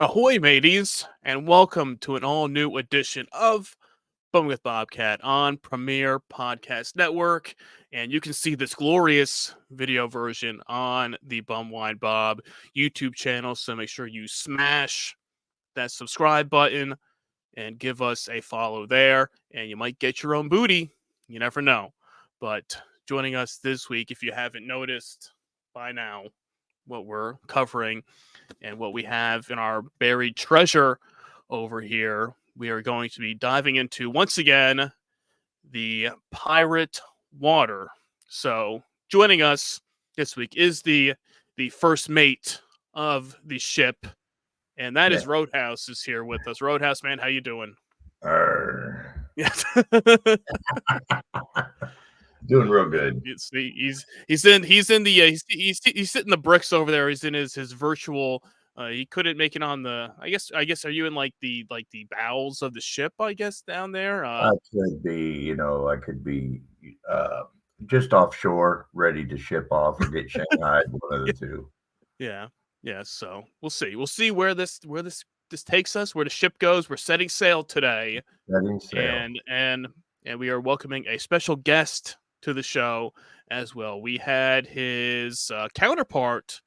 Ahoy, mateys, and welcome to an all new edition of Bum with Bobcat on Premier Podcast Network. And you can see this glorious video version on the Bum Wine Bob YouTube channel. So make sure you smash that subscribe button and give us a follow there. And you might get your own booty. You never know. But joining us this week, if you haven't noticed by now, what we're covering and what we have in our buried treasure over here, we are going to be diving into once again the pirate water. So joining us this week is the first mate of the ship, and that Yeah. is Roadhouse is here with us. Roadhouse, man, how you doing? Arr. Yes. Doing real good. He's sitting the bricks over there. He's in his virtual. He couldn't make it on the. I guess. Are you in like the bowels of the ship? I guess down there. I could be uh, just offshore, ready to ship off or get Shanghai, one of the two. Yeah, yeah. So we'll see. We'll see where this takes us. Where the ship goes. We're setting sail today, Setting sail. and we are welcoming a special guest to the show as well. We had his counterpart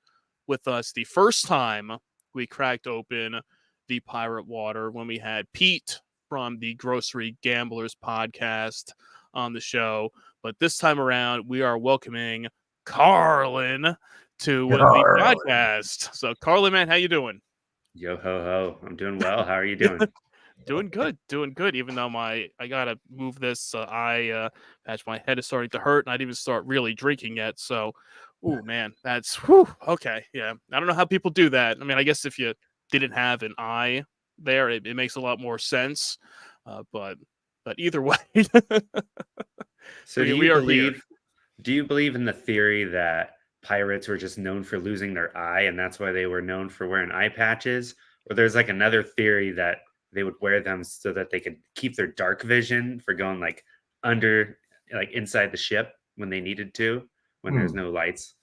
with us the first time we cracked open the pirate water when we had Pete from the Grocery Gamblers podcast on the show. But this time around, we are welcoming Carlin to the Carlin. podcast. So, Carlin, man, how you doing? Yo ho ho! I'm doing well. How are you doing? Doing good, doing good. Even though I gotta move this eye patch, my head is starting to hurt, and I didn't even start really drinking yet. So, oh man, that's okay. Yeah, I don't know how people do that. I mean, I guess if you didn't have an eye there, it makes a lot more sense. But either way, So we are here. do you believe in the theory that pirates were just known for losing their eye and that's why they were known for wearing eye patches? Or there's like another theory that they would wear them so that they could keep their dark vision for going like under like inside the ship when they needed to, when there's Hmm. no lights.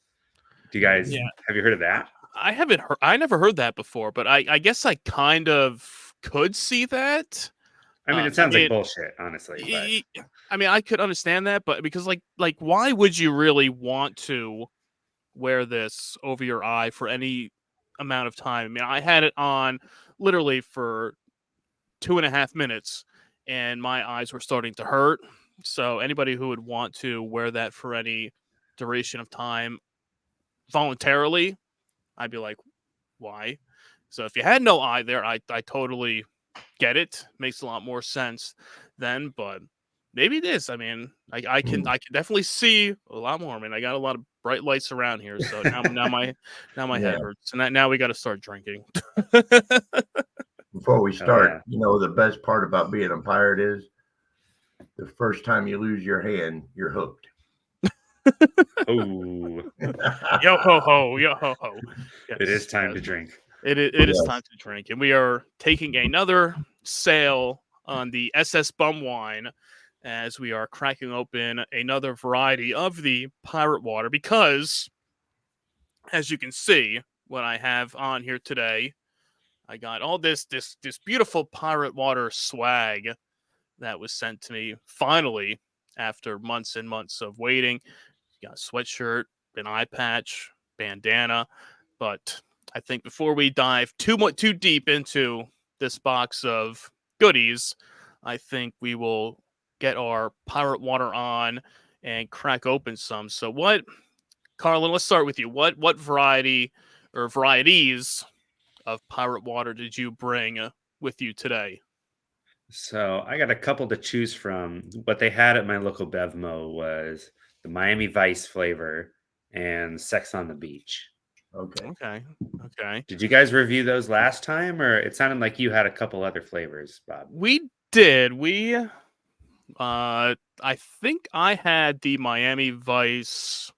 Do you guys Yeah, have you heard of that? I haven't heard. I never heard that before, but I guess I kind of could see that. I mean, it I sounds like mean, bullshit, honestly, but y- I mean, I could understand that, but because like why would you really want to wear this over your eye for any amount of time? I mean, I had it on literally for 2.5 minutes, and my eyes were starting to hurt. So anybody who would want to wear that for any duration of time voluntarily, I'd be like, why? So if you had no eye there, I totally get it. Makes a lot more sense then, but maybe it is. I mean, Hmm. I can definitely see a lot more. I mean, I got a lot of bright lights around here, so now my Yeah. head hurts, and now we got to start drinking. Before we hell start, yeah. the best part about being a pirate is the first time you lose your hand, you're hooked. Oh, Yo ho ho, yo ho ho. it is Yes, time yes. to drink. It is time Yes. to drink, and we are taking another sail on the SS Bumwine as we are cracking open another variety of the pirate water. Because, as you can see, what I have on here today, I got all this beautiful pirate water swag that was sent to me finally after months and months of waiting. You got a sweatshirt, an eye patch, bandana, but I think before we dive too deep into this box of goodies, I think we will get our pirate water on and crack open some. So what, Carlin? Let's start with you. What variety or varieties of pirate water did you bring with you today? So I got a couple to choose from. What they had at my local Bevmo was the Miami Vice flavor and Sex on the Beach. Okay. Okay, okay. Did you guys review those last time, or it sounded like you had a couple other flavors, Bob? We did. I think I had the Miami Vice.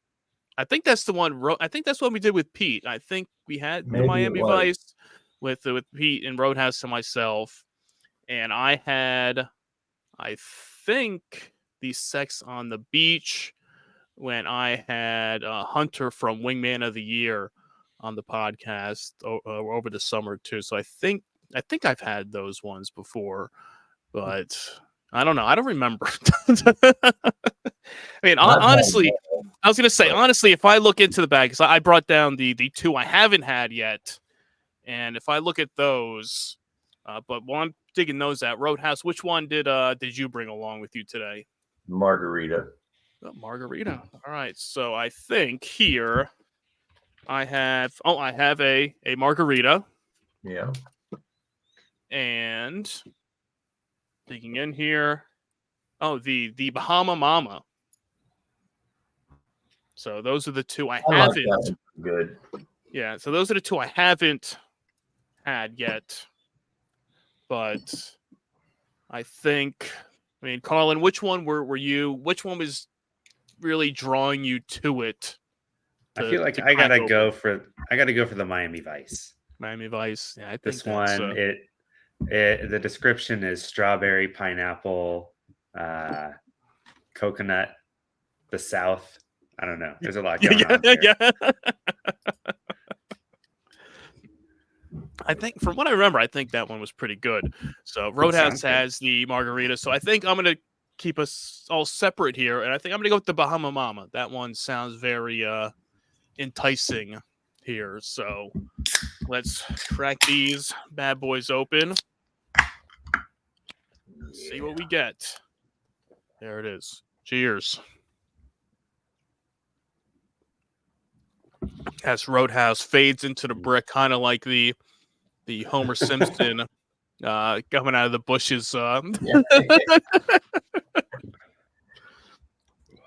I think that's the one. I think that's what we did with Pete. I think we had the Maybe it Miami was. Vice with Pete and Roadhouse and myself, and I had, I think, the Sex on the Beach when I had Hunter from Wingman of the Year on the podcast over the summer too. So I think I've had those ones before, but I don't know. I don't remember. I mean, I've had honestly, I was gonna say but- honestly, if I look into the bag, because I brought down the two I haven't had yet, and if I look at those, but while I'm digging those out, Roadhouse, which one did you bring along with you today? margarita. Oh, margarita. All right, so I think here I have a margarita, Yeah. and digging in here, oh the Bahama Mama. So those are the two I I like haven't. that one. Good. Yeah, so those are the two I haven't had yet. But I think, I mean, Carlin, which one were you? Which one was really drawing you to it? I feel like to I crack gotta open? go for the Miami Vice. Miami Vice. Yeah, I think This that's one, the description is strawberry, pineapple, coconut, the South. I don't know. There's a lot going on there. yeah. I think from what I remember, I think that one was pretty good. So Roadhouse sounds good. has the margarita. So I think I'm gonna keep us all separate here, and I think I'm gonna go with the Bahama Mama. That one sounds very enticing here. So let's crack these bad boys open. See what we get. There it is. Cheers. As Roadhouse fades into the brick, kind of like the Homer Simpson coming out of the bushes.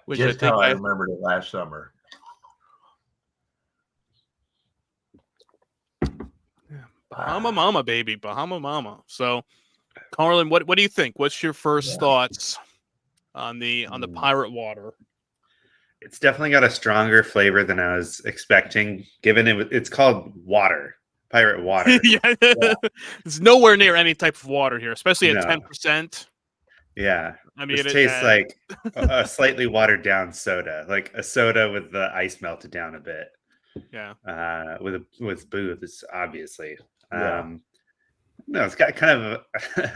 Which Just I think how I remembered it last summer. Bahama Mama, baby. Bahama Mama. So, Carlin, what do you think? What's your first thoughts on the pirate water? It's definitely got a stronger flavor than I was expecting, given it's called water, pirate water. yeah. It's nowhere near any type of water here, especially at 10%. Yeah. I mean, it tastes like a slightly watered down soda, like a soda with the ice melted down a bit. Yeah. With booze, obviously. Yeah. No, it's got kind of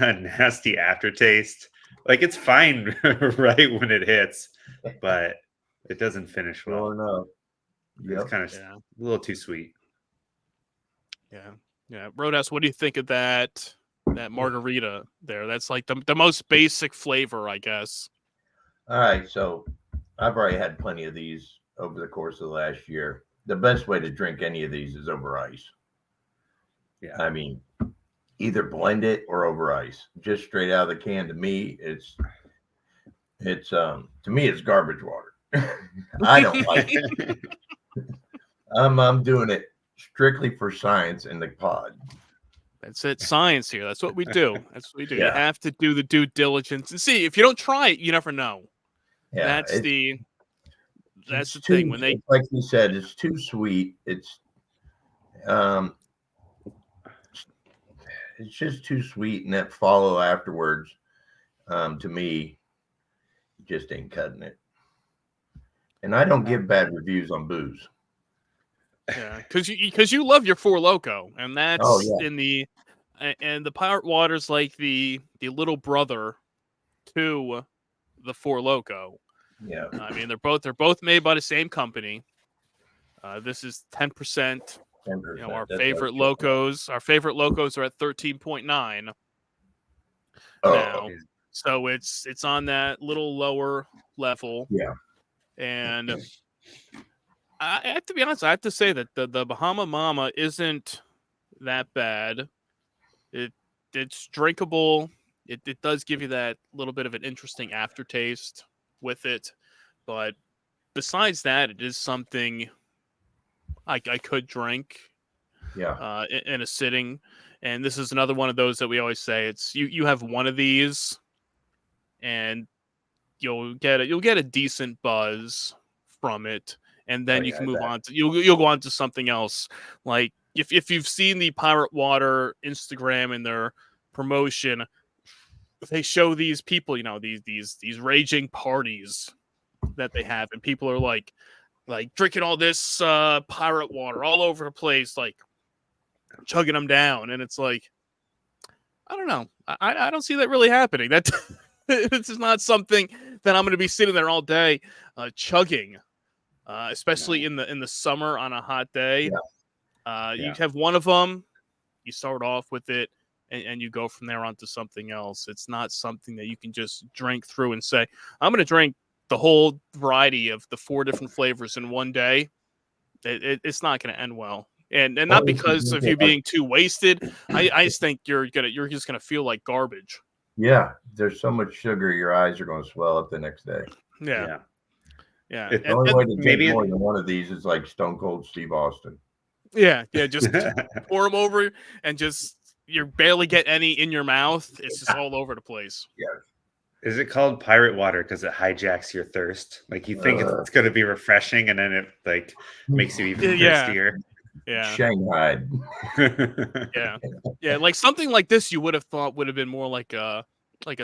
a nasty aftertaste. Like it's fine right when it hits, but it doesn't finish well. Oh no. It's kind of a little too sweet. Yeah. Roadhouse, what do you think of that margarita there? That's like the most basic flavor, I guess. All right, so I've already had plenty of these over the course of the last year. The best way to drink any of these is over ice. Yeah. I mean, either blend it or over ice. Just straight out of the can. To me, it's garbage water. I don't like it. I'm doing it strictly for science in the pod. That's it. Science here. That's what we do. That's what we do. Yeah. You have to do the due diligence and see. If you don't try it, you never know. Yeah, That's the thing. When they, like you said, it's too sweet. It's just too sweet, and that follow afterwards, to me, just ain't cutting it. And I don't give bad reviews on booze. yeah, because you love your Four Loko, and that's in the pirate water's like the little brother to the Four Loko. Yeah, I mean they're both made by the same company. This is 10%. 10%. You know, our favorite Lokos are at 13.9 now. So it's on that little lower level. Yeah. And I have to be honest, I have to say that the Bahama Mama isn't that bad. It's drinkable. It does give you that little bit of an interesting aftertaste with it. But besides that, it is something I could drink in a sitting. And this is another one of those that we always say, it's you have one of these and you'll get a decent buzz from it, and then you can move on to you'll go on to something else. Like if you've seen the Pirate Water Instagram and their promotion, they show these people, these raging parties that they have, and people are like like drinking all this pirate water all over the place, like chugging them down, and it's like, I don't know, I don't see that really happening. That this is not something that I'm going to be sitting there all day chugging, especially in the summer on a hot day. You have one of them, you start off with it, and you go from there on to something else. It's not something that you can just drink through and say, I'm going to drink the whole variety of the 4 different flavors in one day. It's not going to end well. And not because of you being too wasted. I just think you're just gonna feel like garbage. Yeah, there's so much sugar, your eyes are going to swell up the next day. Yeah. The only way to drink more than one of these is like Stone Cold Steve Austin. Yeah, just pour them over, and just you barely get any in your mouth. It's just all over the place. Yeah. Is it called pirate water because it hijacks your thirst? Like you think it's going to be refreshing, and then it like makes you even thirstier. Yeah. Shanghai. Yeah. Like something like this, you would have thought would have been more like a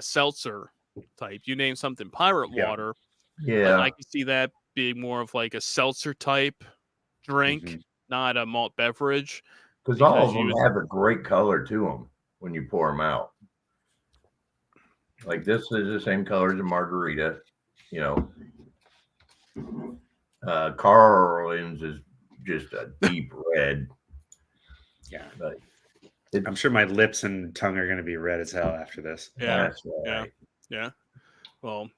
seltzer type. You name something pirate water. Yeah. I can see that being more of like a seltzer type drink, not a malt beverage. Because all of them have a great color to them when you pour them out. Like this is the same color as a margarita, Carlin's is just a deep red. Yeah, but I'm sure my lips and tongue are going to be red as hell after this. Yeah, yeah. Well,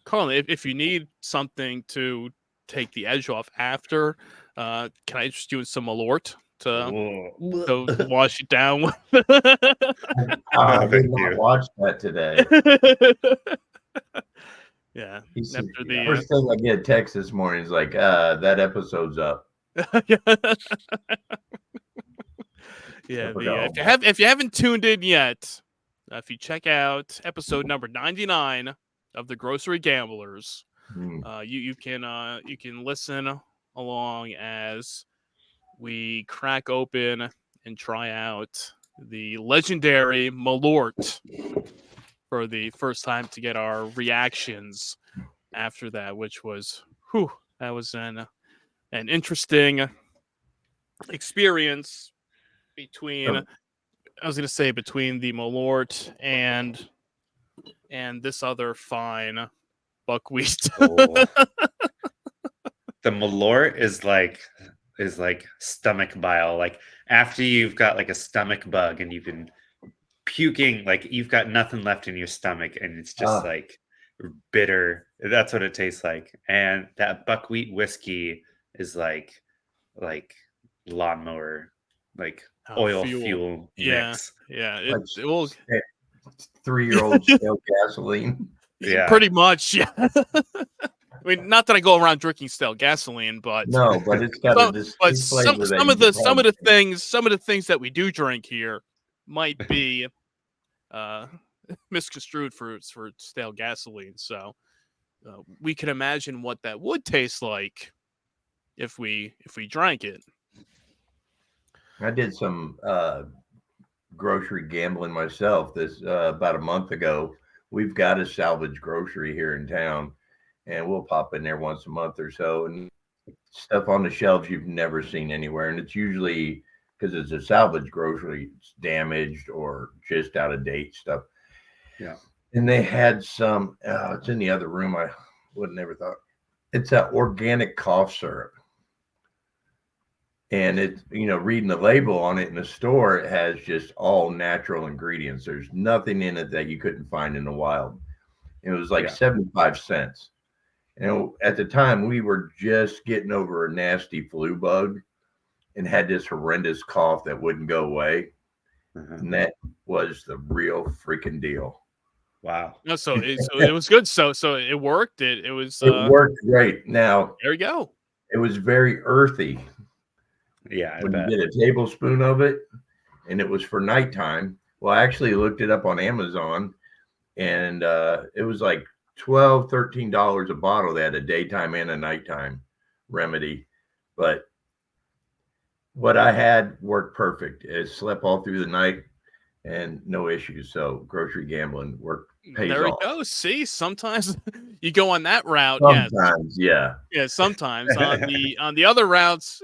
Carlin, if you need something to take the edge off after, can I interest you in some Malort to wash it down with? I did not watch that today. Yeah. After the first thing I get a text this morning is like, that episode's up. If you haven't tuned in yet, if you check out episode number 99 of the Grocery Gamblers, you can listen along as we crack open and try out the legendary Malort for the first time to get our reactions after that, which was that was an interesting experience between between the Malort and this other fine buckwheat. The Malort is like stomach bile. Like after you've got like a stomach bug and you've been puking, like you've got nothing left in your stomach and it's just like bitter. That's what it tastes like. And that buckwheat whiskey is like lawnmower, like oil fuel mix. Yeah. It will 3-year-old stale gasoline. Yeah, pretty much. Yeah. I mean, not that I go around drinking stale gasoline, but it's got some of the things that we do drink here might be misconstrued for stale gasoline. So we can imagine what that would taste like if we drank it. I did some grocery gambling myself this about a month ago. We've got a salvage grocery here in town, and we'll pop in there once a month or so, and stuff on the shelves you've never seen anywhere. And it's usually because it's a salvage grocery, it's damaged or just out of date stuff. Yeah. And they had some, it's in the other room. I would have never thought. It's an organic cough syrup. And it's, reading the label on it in the store, it has just all natural ingredients. There's nothing in it that you couldn't find in the wild. It was like 75 cents. And at the time, we were just getting over a nasty flu bug and had this horrendous cough that wouldn't go away. And that was the real freaking deal. Wow. No, so it was good. So it worked. It worked great. Now there you go. It was very earthy. Yeah, when you get a tablespoon of it, and it was for nighttime. Well, I actually looked it up on Amazon, and it was like $12, $13 a bottle. They had a daytime and a nighttime remedy, but what I had worked perfect. It slept all through the night and no issues. So grocery gambling worked pays There we off. go. See, sometimes you go on that route. Sometimes, yeah. Yeah. Sometimes on the other routes,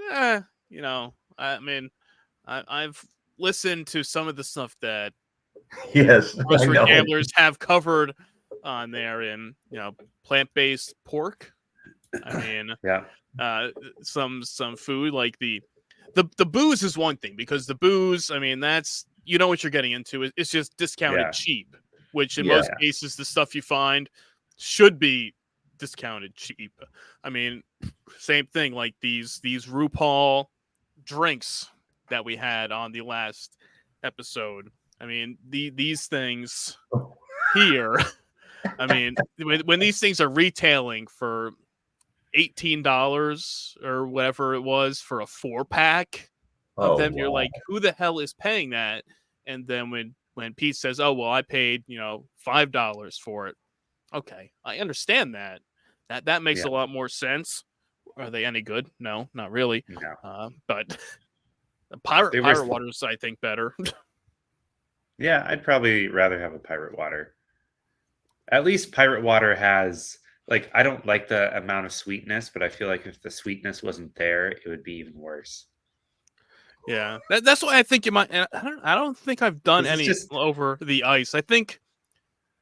you know, I mean, I've listened to some of the stuff that Yes, us I for know. gamblers have covered on there, and plant-based pork. I mean, Yeah. some food like the booze is one thing, because the booze, I mean, that's, you know what you're getting into. It's just discounted Yeah. cheap, which in Yeah. most cases the stuff you find should be discounted cheap. I mean, same thing like these RuPaul drinks that we had on the last episode. I mean, these things here. I mean, when these things are retailing for $18 or whatever it was for a 4-pack of Oh, them, you're wow. like, who the hell is paying that? And then when Pete says, "Oh well, I paid $5 for it," okay, I understand that. That makes Yeah. a lot more sense. Are they any good? No, not really. No. But pirate They were. waters, I think, better. Yeah, I'd probably rather have a pirate water. At least pirate water has, like, I don't like the amount of sweetness, but I feel like if the sweetness wasn't there, it would be even worse. Yeah, that's why I think you might. And I don't think I've done Because it's any just, over the ice. I think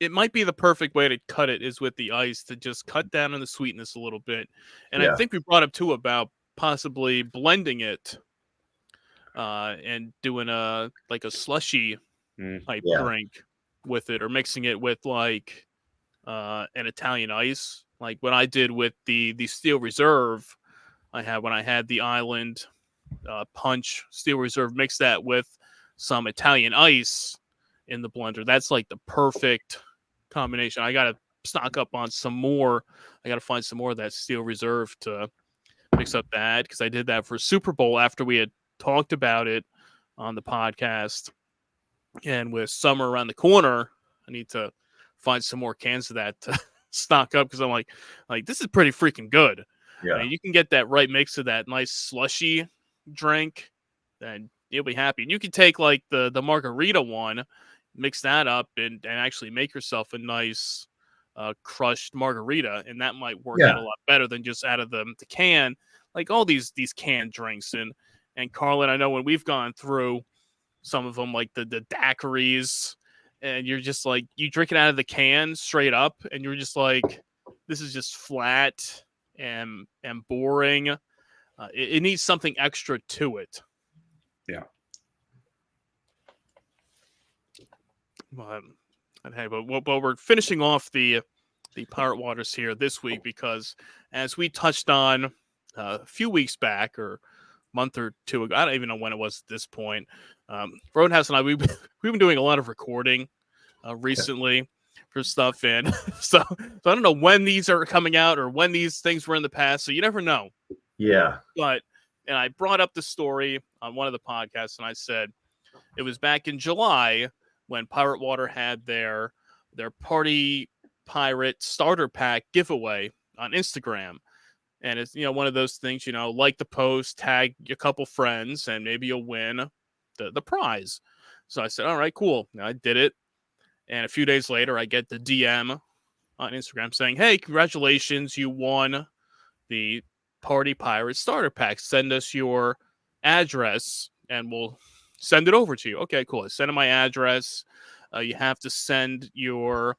it might be the perfect way to cut it is with the ice, to just cut down on the sweetness a little bit. And I Yeah. think we brought up too about possibly blending it and doing a slushy type Yeah. drink with it, or mixing it with like an Italian ice, like what I did with the Steel Reserve. When I had the Island Punch Steel Reserve, mix that with some Italian ice in the blender. That's like the perfect combination. I gotta stock up on some more. I gotta find some more of that Steel Reserve to mix up that, because I did that for Super Bowl after we had talked about it on the podcast. And with summer around the corner, I need to find some more cans of that to stock up, because I'm like this is pretty freaking good. I Yeah. mean, you can get that right mix of that nice slushy drink, then you'll be happy. And you can take like the margarita one, mix that up, and actually make yourself a nice crushed margarita, and that might work out Yeah. a lot better than just out of the can, like all these canned drinks. And Carlin, I know when we've gone through some of them, like the daiquiris, and you're just like, you drink it out of the can straight up, and you're just like, this is just flat and boring. It needs something extra to it. yeah. But we're finishing off the pirate waters here this week, because as we touched on a few weeks back, or month or two ago, I don't even know when it was at this point. Roadhouse and I, we've been doing a lot of recording recently for stuff, and so I don't know when these are coming out or when these things were in the past, so you never know. Yeah. And I brought up the story on one of the podcasts, and I said it was back in July when Pirate Water had their party pirate starter pack giveaway on Instagram. And it's, one of those things, like the post, tag a couple friends, and maybe you'll win the prize. So I said, all right, cool. And I did it. And a few days later, I get the DM on Instagram saying, hey, congratulations, you won the Party Pirate starter pack. Send us your address and we'll send it over to you. Okay, cool. I send them my address. You have to send your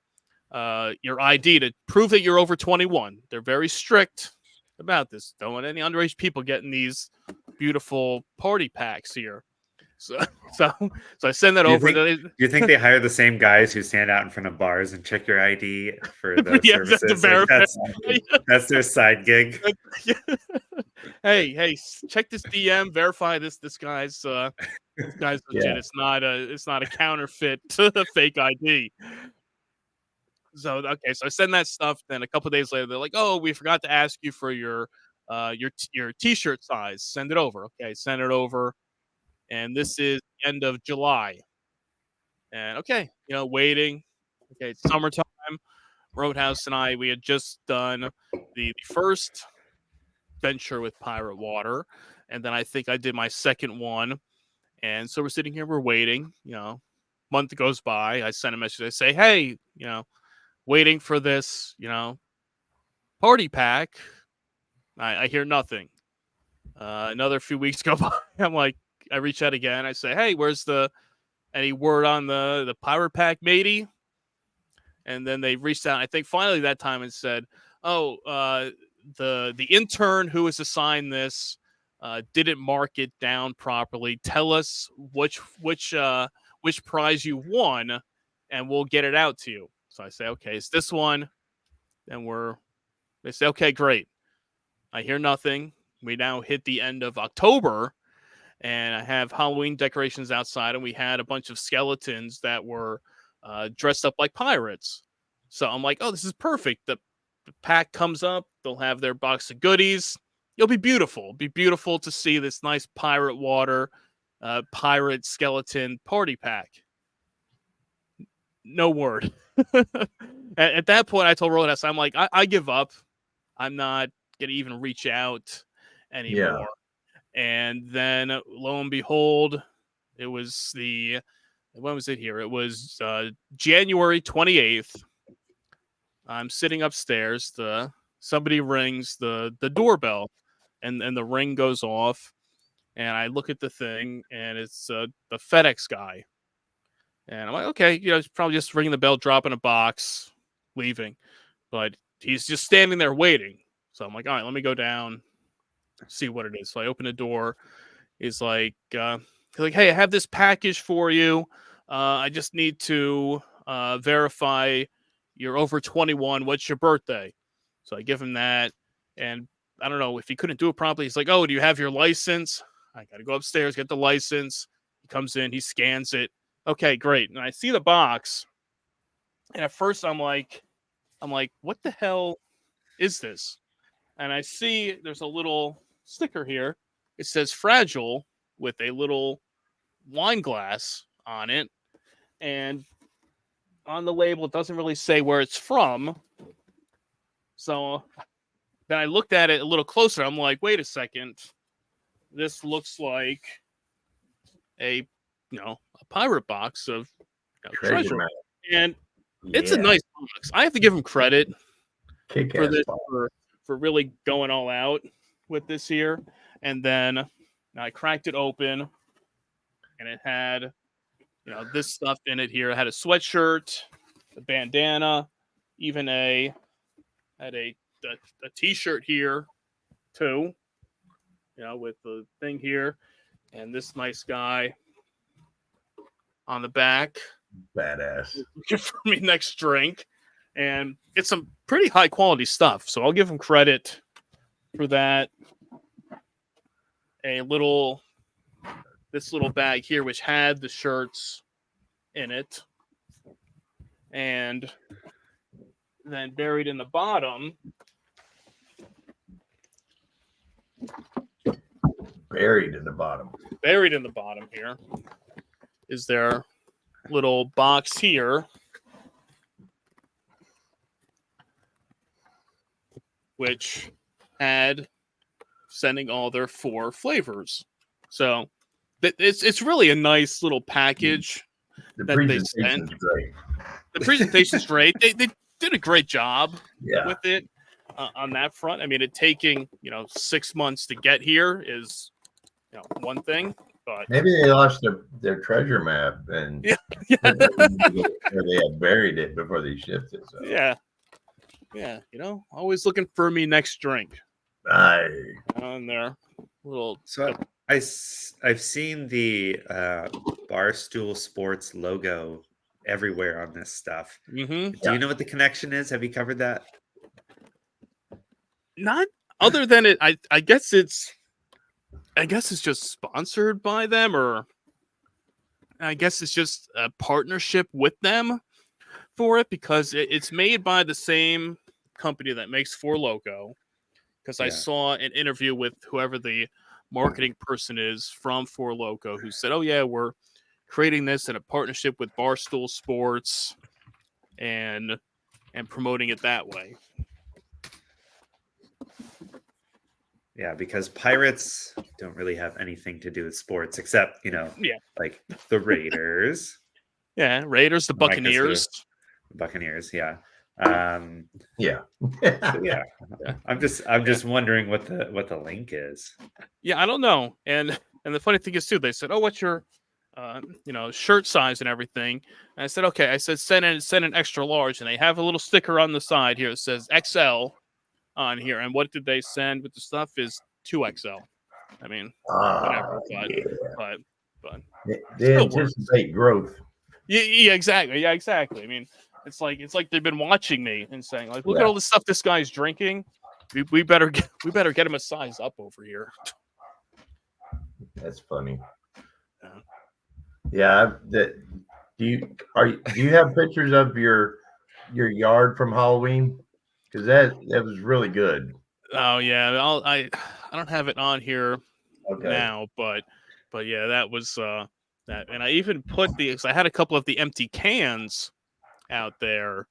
ID to prove that you're over 21. They're very strict about this. Don't want any underage people getting these beautiful party packs here. So I send that over. Do you think they hire the same guys who stand out in front of bars and check your ID for those Yeah, services? That's their side gig. Hey, check this DM. Verify this guy's legit. Yeah. It's not a counterfeit fake ID. So so I send that stuff. Then a couple days later, they're like, "Oh, we forgot to ask you for your T-shirt size. Send it over." Okay, send it over. And this is the end of July. And okay, waiting. Okay, it's summertime. Roadhouse and I, we had just done the first venture with Pirate Water, and then I think I did my second one. And so we're sitting here, we're waiting. month goes by. I send a message. I say, hey, waiting for this, party pack. I hear nothing. Another few weeks go by. I'm like, I reach out again. I say, hey, where's any word on the pirate pack, matey? And then they reached out. I think finally that time and said, oh, the intern who was assigned this didn't mark it down properly. Tell us which prize you won, and we'll get it out to you. So I say, okay, it's this one. And they say, okay, great. I hear nothing. We now hit the end of October, and I have Halloween decorations outside, and we had a bunch of skeletons that were dressed up like pirates. So I'm like, oh, this is perfect. The pack comes up. They'll have their box of goodies. It'll be beautiful. It'll be beautiful to see this nice pirate water, pirate skeleton party pack. No word. At that point, I told Roadhouse, I'm like, I give up. I'm not going to even reach out anymore. Yeah. And then, lo and behold, it was when was it here? It was January 28th. I'm sitting upstairs. Somebody rings the doorbell, and the ring goes off. And I look at the thing, and it's the FedEx guy. And I'm like, okay, he's probably just ringing the bell, dropping a box, leaving. But he's just standing there waiting. So I'm like, all right, let me go down, see what it is. So I open the door. He's like, hey, I have this package for you. I just need to verify you're over 21. What's your birthday? So I give him that. And I don't know if he couldn't do it properly. He's like, oh, do you have your license? I got to go upstairs, get the license. He comes in, he scans it. Okay, great. And I see the box. And at first I'm like, what the hell is this? And I see there's a little sticker here. It says fragile with a little wine glass on it. And on the label, it doesn't really say where it's from. So then I looked at it a little closer. I'm like, wait a second. This looks like a pirate box of treasure. And it's a nice box. I have to give him credit for this, for really going all out with this here. And then I cracked it open, and it had this stuff in it here. It had a sweatshirt, a bandana, even had a t-shirt here too, with the thing here, and this nice guy on the back. Badass. For me next drink. And it's some pretty high quality stuff. So I'll give him credit for that. This little bag here, which had the shirts in it. And then buried in the bottom. Buried in the bottom here is their little box here, which had sending all their 4 flavors. So it's really a nice little package that they sent. Great. The presentation's great. They did a great job with it on that front. I mean, it taking 6 months to get here is one thing. But maybe they lost their treasure map and where they had buried it before they shipped it. So. Yeah, always looking for me next drink. On there, little. So I've seen the Barstool Sports logo everywhere on this stuff. Mm-hmm. Do you know what the connection is? Have you covered that? Not other than it. I guess it's just sponsored by them, or I guess it's just a partnership with them for it, because it's made by the same company that makes For Loko. Because I saw an interview with whoever the marketing person is from For Loko, who said, oh yeah, we're creating this in a partnership with Barstool Sports and promoting it that way. Yeah, because pirates don't really have anything to do with sports except, like the Raiders. Yeah, Raiders, the Like, 'cause Buccaneers. the Buccaneers, yeah. Yeah. So yeah, I'm just wondering what the link is. Yeah, I don't know. And the funny thing is too, they said, "Oh, what's your shirt size and everything?" And I said, "Okay." I said, "Send an extra large." And they have a little sticker on the side here that says XL on here. And what did they send with the stuff is 2XL. I mean, whatever, Yeah. but They still works. anticipate growth. Yeah, exactly. Yeah, exactly. I mean, it's like they've been watching me and saying, like, look at Yeah. all the stuff this guy's drinking. We better get him a size up over here. That's funny. Yeah. Yeah. Do you have pictures of your yard from Halloween? Because that was really good. Oh yeah, I don't have it on here Okay. now, but yeah, that was that, and I even put because I had a couple of the empty cans out there,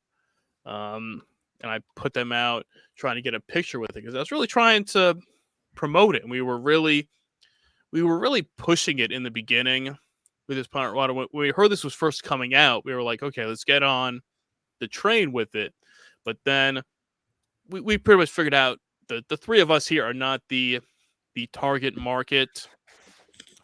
and I put them out trying to get a picture with it because I was really trying to promote it, and we were really pushing it in the beginning with this pirate water. When we heard this was first coming out, we were like, okay, let's get on the train with it, but then we pretty much figured out the three of us here are not the target market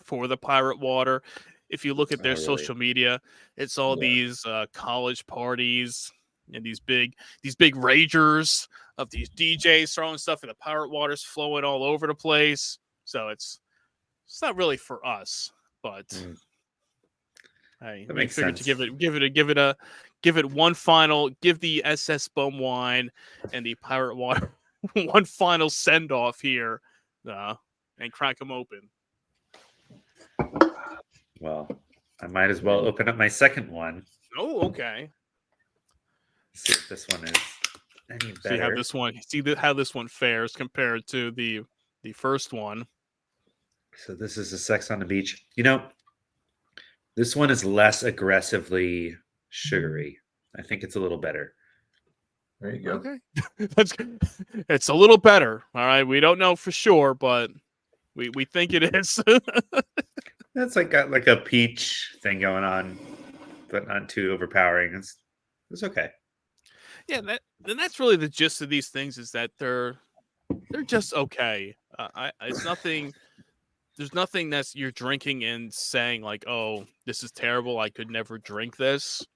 for the pirate water. If you look at their Oh, really? social media, it's all Yeah. these college parties and these big ragers of these DJs throwing stuff, and the pirate water's flowing all over the place. So it's not really for us, but hey, That we makes figured to sense. give it one final, give the SS Bum Wine and the pirate water one final send off here, and crack them open. Well, I might as well open up my second one. Oh, okay. See if this one is any better. See how this one fares compared to the first one. So this is a Sex on the Beach. This one is less aggressively sugary. I think it's a little better. There you go. Okay, it's a little better. All right, we don't know for sure, but we think it is. That's got like a peach thing going on, but not too overpowering. It's okay. Yeah, that's really the gist of these things, is that they're just okay. It's nothing. There's nothing that's you're drinking and saying like, "Oh, this is terrible. I could never drink this."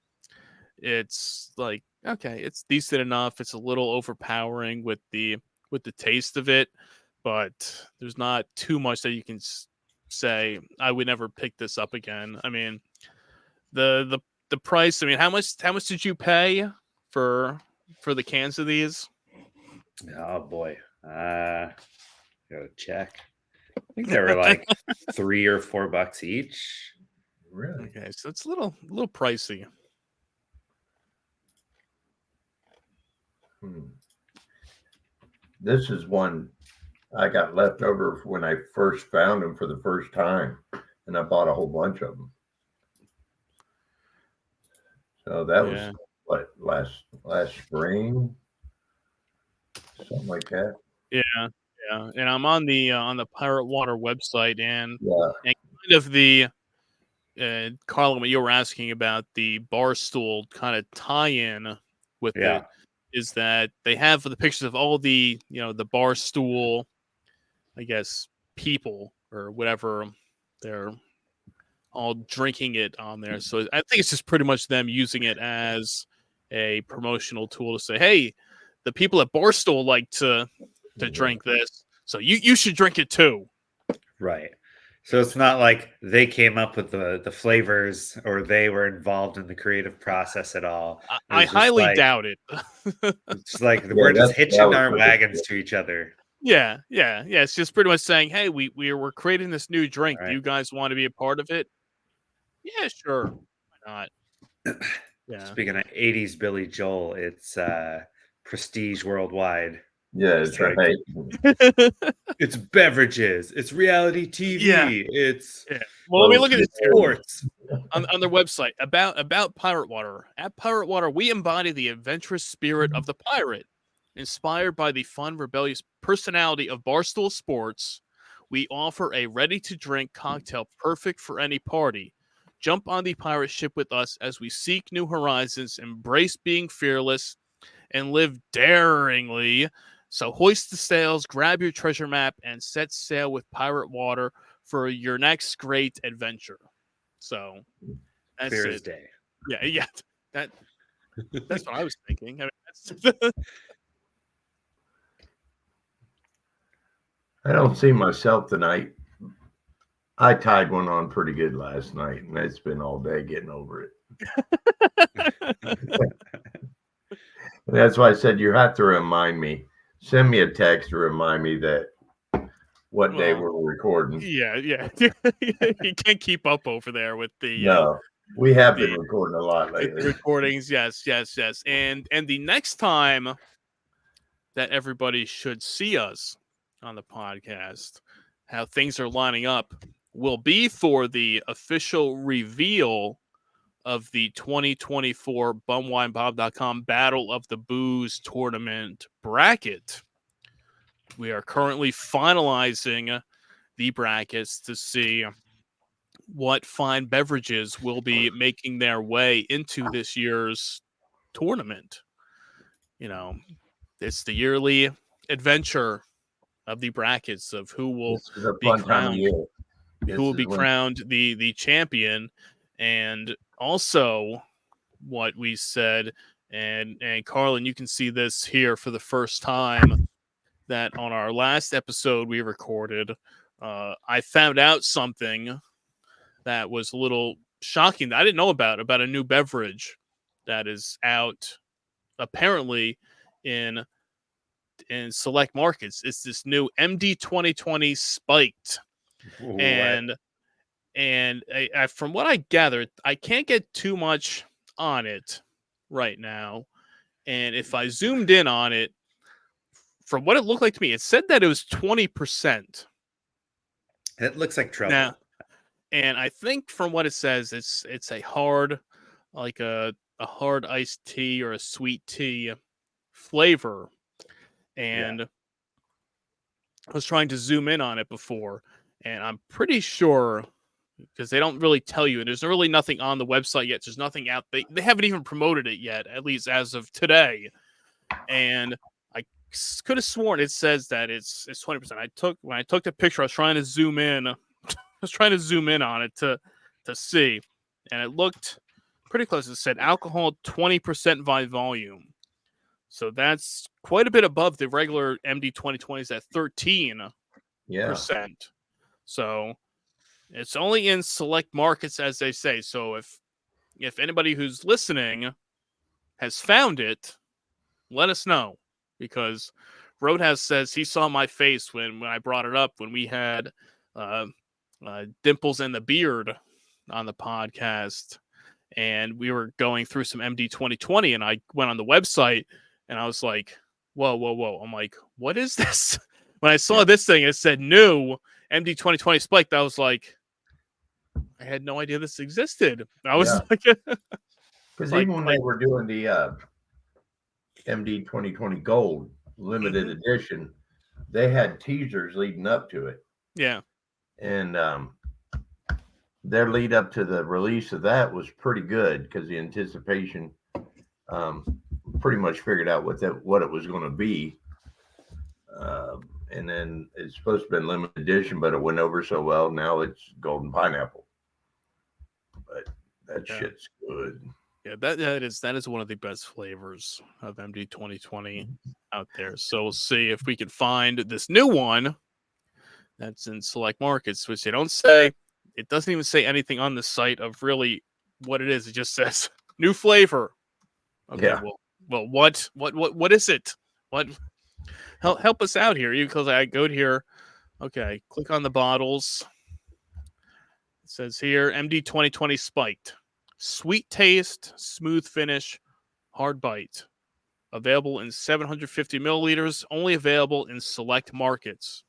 It's like, okay, it's decent enough. It's a little overpowering with the taste of it, but there's not too much that you can say I would never pick this up again. I mean, the price. I mean, how much did you pay for the cans of these? Oh boy, gotta check. I think they were like $3 or $4 each. Really? Okay, so it's a little pricey. This is one I got left over when I first found them for the first time, and I bought a whole bunch of them. So that was what, last spring, something like that. Yeah. And I'm on the Pirate Water website, and Yeah. kind of the Carlin, what you were asking about the Barstool kind of tie-in with it is that they have the pictures of all the the Barstool, I guess, people or whatever, they're all drinking it on there. So I think it's just pretty much them using it as a promotional tool to say, hey, the people at Barstool like to drink this, so you should drink it too. Right. So it's not like they came up with the flavors or they were involved in the creative process at all. I highly doubt it. It's like we're just hitching our wagons to each other. Yeah. It's just pretty much saying, hey, we're creating this new drink. Do you guys want to be a part of it? Yeah, sure. Why not? Yeah. Speaking of 80s Billy Joel, it's Prestige Worldwide. Yeah, that's right. It's beverages. It's reality TV. Yeah. It's well, let me look at this sports on their website about Pirate Water. At Pirate Water, we embody the adventurous spirit of the pirate. Inspired by the fun, rebellious personality of Barstool Sports, we offer a ready-to-drink cocktail perfect for any party. Jump on the pirate ship with us as we seek new horizons, embrace being fearless, and live daringly. So hoist the sails, grab your treasure map, and set sail with Pirate Water for your next great adventure. So that's Clear it. as day. Yeah. That's what I was thinking. I mean, I don't see myself tonight. I tied one on pretty good last night, and it's been all day getting over it. And that's why I said you have to remind me. Send me a text to remind me that what day we're recording. Yeah. You can't keep up over there with the No, we have been recording a lot lately. Recordings, yes. And the next time that everybody should see us on the podcast, how things are lining up, will be for the official reveal of the 2024 bumwinebob.com Battle of the Booze tournament bracket. We are currently finalizing the brackets to see what fine beverages will be making their way into this year's tournament. It's the yearly adventure of the brackets of who will be crowned, the champion, and also what we said. And Carlin, you can see this here for the first time, that on our last episode we recorded, I found out something that was a little shocking that I didn't know about a new beverage that is out apparently in select markets. It's this new MD 2020 Spiked. What? And I, from what I gathered, I can't get too much on it right now. And if I zoomed in on it, from what it looked like to me, it said that it was 20%. It looks like trouble. Now, and I think from what it says, it's a hard, like a hard iced tea or a sweet tea flavor. And I was trying to zoom in on it before, and I'm pretty sure, because they don't really tell you, and there's really nothing on the website yet. There's nothing out. They haven't even promoted it yet, at least as of today. And I could have sworn it says that it's 20%. When I took the picture, I was trying to zoom in. I was trying to zoom in on it to see, and it looked pretty close. It said alcohol 20% by volume. So that's quite a bit above the regular MD 2020s at 13%. So it's only in select markets, as they say. So if anybody who's listening has found it, let us know, because Roadhouse says he saw my face when I brought it up when we had Dimples and the Beard on the podcast, and we were going through some MD 2020, and I went on the website and I was like, whoa. I'm like, what is this? When I saw this thing, it said new MD 2020 Spiked. I was like, I had no idea this existed. I was like, because even when they were doing the MD 2020 Gold limited edition, they had teasers leading up to it. Yeah. And their lead up to the release of that was pretty good, because the anticipation pretty much figured out what it was going to be. And then it's supposed to be limited edition, but it went over so well. Now it's golden pineapple. But that shit's good. Yeah, that is one of the best flavors of MD 2020 out there. So we'll see if we can find this new one that's in select markets, which they don't say. It doesn't even say anything on the site of really what it is. It just says new flavor. Okay, yeah. Well, what is it? What? Help us out here, because I go to here. Okay, click on the bottles. It says here MD 2020 Spiked. Sweet taste, smooth finish, hard bite. Available in 750 milliliters. Only available in select markets.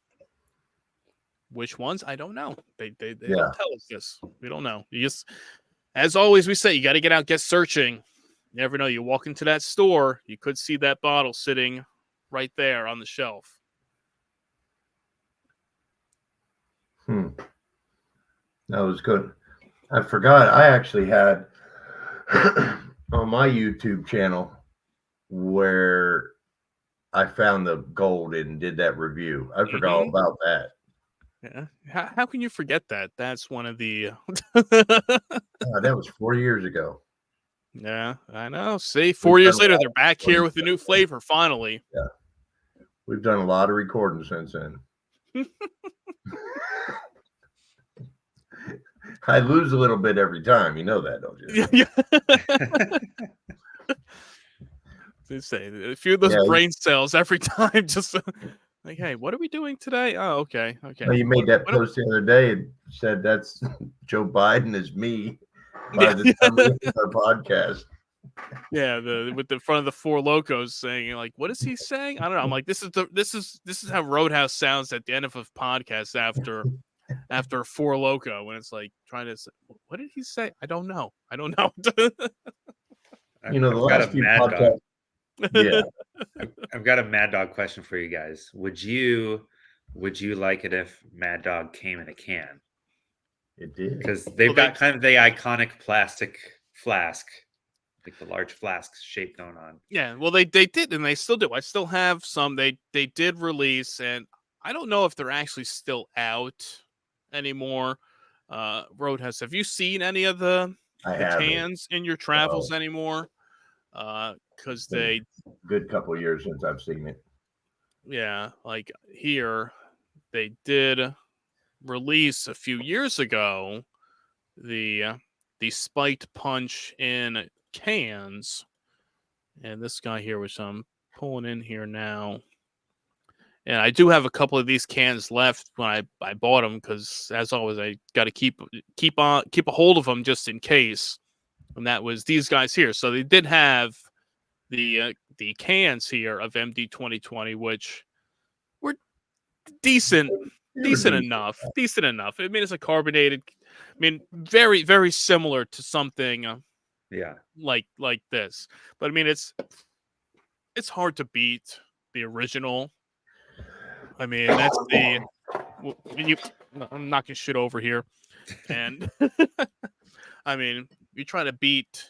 Which ones? I don't know. They don't tell us this. We don't know. You just, as always, we say you got to get out, get searching. You never know. You walk into that store, you could see that bottle sitting right there on the shelf. That was good. I forgot. I actually had on my YouTube channel where I found the gold and did that review. I forgot all about that. Yeah. How can you forget that? That's one of the. That was 4 years ago. Yeah, I know. See, We've 4 done years a later, lot they're of back here recording with a new since then. flavor. Finally. Yeah, we've done a lot of recording since then. I lose a little bit every time. You know that, don't you? Yeah. They say a few of those brain cells every time. Just like, hey, what are we doing today? Oh, okay. Well, you made that What post the other day and said that's Joe Biden is me by Yeah. the time we end our podcast. Yeah, with the front of the four locos saying like, what is he saying? I don't know. I'm like, this is how Roadhouse sounds at the end of a podcast after Four Loco when it's like trying to say, what did he say? I don't know. You know, the I've got a last few mad dog. podcasts. Yeah, I've got a Mad Dog question for you guys. Would you like it if Mad Dog came in a can? it did. Because they've Well, got kind of the iconic plastic flask, like the large flask shape going on. Yeah, well they did and they still do. I still have some. They did release, and I don't know if they're actually still out anymore. Roadhouse, have you seen any of the I haven't. cans in your travels anymore? Because Been they a good couple of years since I've seen it. yeah, like here they did release a few years ago the spiked punch in cans, and this guy here, which I'm pulling in here now. And I do have a couple of these cans left when I bought them because, as always, I got to keep a hold of them just in case. And that was these guys here. So they did have the cans here of MD 2020, which were decent enough. Decent enough. I mean, it's a carbonated. I mean, very very similar to something Yeah, like this. But I mean, it's hard to beat the original. I mean, that's the when you. I'm knocking shit over here, and I mean, you try to beat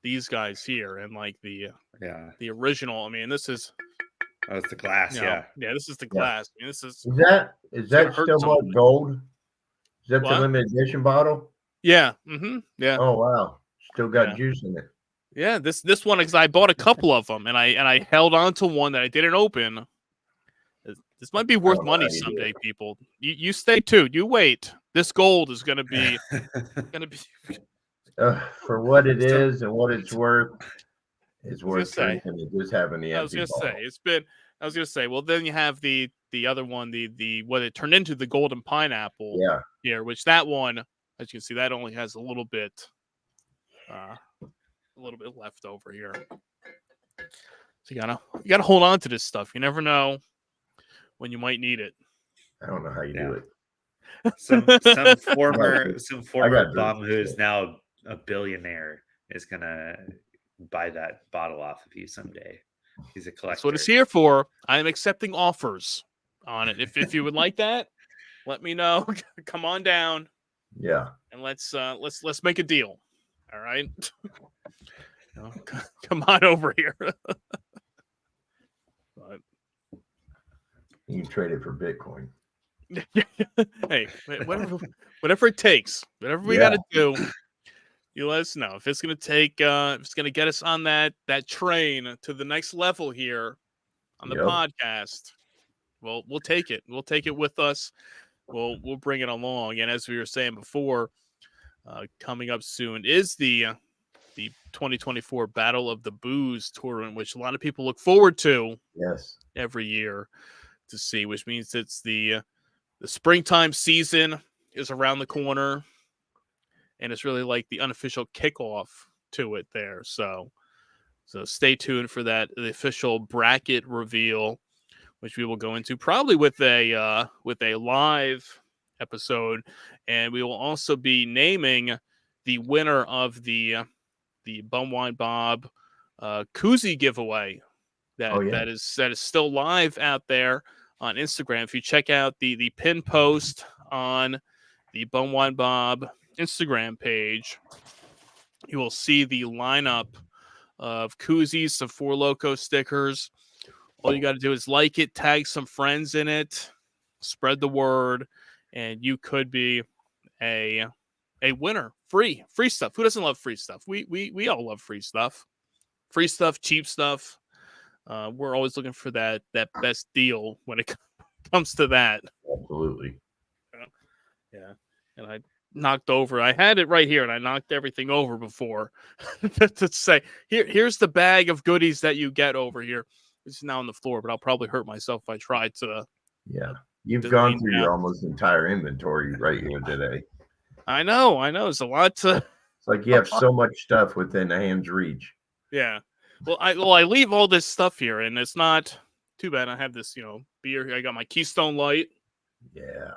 these guys here and like the original. I mean, this is oh, it's the glass. Yeah, this is the glass. I mean, this is Is gonna that hurt still someone. marked gold? Is that the What? limited edition bottle? Yeah. Mm-hmm. Yeah. Oh wow, still got Yeah. juice in it. Yeah. This one, because I bought a couple of them and I held on to one that I didn't open. This might be I worth don't know money how you do someday, it. people. You stay tuned. You wait. This gold is gonna be For what it So- is and what it's worth, it's gonna worth say. drinking it. Just having the I was empty gonna bottle. say it's been. I was gonna say. Well, then you have the other one, the what it turned into, the golden pineapple. Yeah, Here, which that one, as you can see, that only has a little bit left over here. So you gotta hold on to this stuff. You never know when you might need it. I don't know how you do it. some former got bum drinks, who's now a billionaire is gonna buy that bottle off of you someday. He's a collector. That's what it's here for. I am accepting offers on it. If you would like that, let me know. Come on down. Yeah. And let's make a deal. All right. Come on over here. But You can trade it for Bitcoin. hey, whatever it takes, whatever we got to do, you let us know. If it's gonna take, if it's gonna get us on that train to the next level here on the podcast, well, we'll take it. We'll take it with us. We'll bring it along. And as we were saying before, coming up soon is the 2024 Battle of the Booze tournament, which a lot of people look forward to. Yes. Every year to see, which means it's the springtime season is around the corner, and it's really like the unofficial kickoff to it there. So stay tuned for that, the official bracket reveal, which we will go into probably with a live episode, and we will also be naming the winner of the Bumwine Bob koozie giveaway that is still live out there on Instagram. If you check out the pin post on the Bumwine Bob Instagram page, you will see the lineup of koozies, some Four Loko stickers. All you got to do is like it, tag some friends in it, spread the word, and you could be a winner. Free stuff. Who doesn't love free stuff? We all love free stuff. Free stuff, cheap stuff. We're always looking for that best deal when it comes to that. Absolutely. Yeah. And I had it right here, and I knocked everything over before to say, here's the bag of goodies that you get over here. It's now on the floor, but I'll probably hurt myself if I try to. Yeah. You've to gone lean through down. your almost entire inventory right here today. I know. It's a lot to. It's like you have so much stuff within hand's reach. Yeah. Well, I leave all this stuff here, and it's not too bad. I have this, beer here. I got my Keystone Light. Yeah.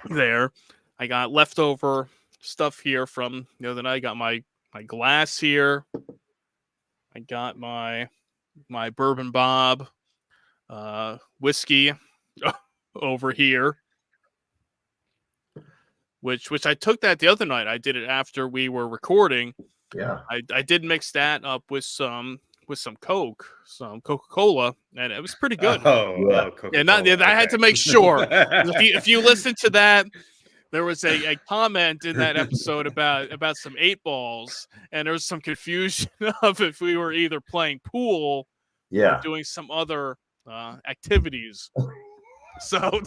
There. I got leftover stuff here from the other night. I got my glass here. I got my Bourbon Bob whiskey over here. Which I took that the other night. I did it after we were recording. Yeah. I did mix that up with some Coke, some Coca-Cola, and it was pretty good. Coca-Cola. I had to make sure. if you listen to that, there was a comment in that episode about some 8-balls, and there was some confusion of if we were either playing pool or doing some other activities. So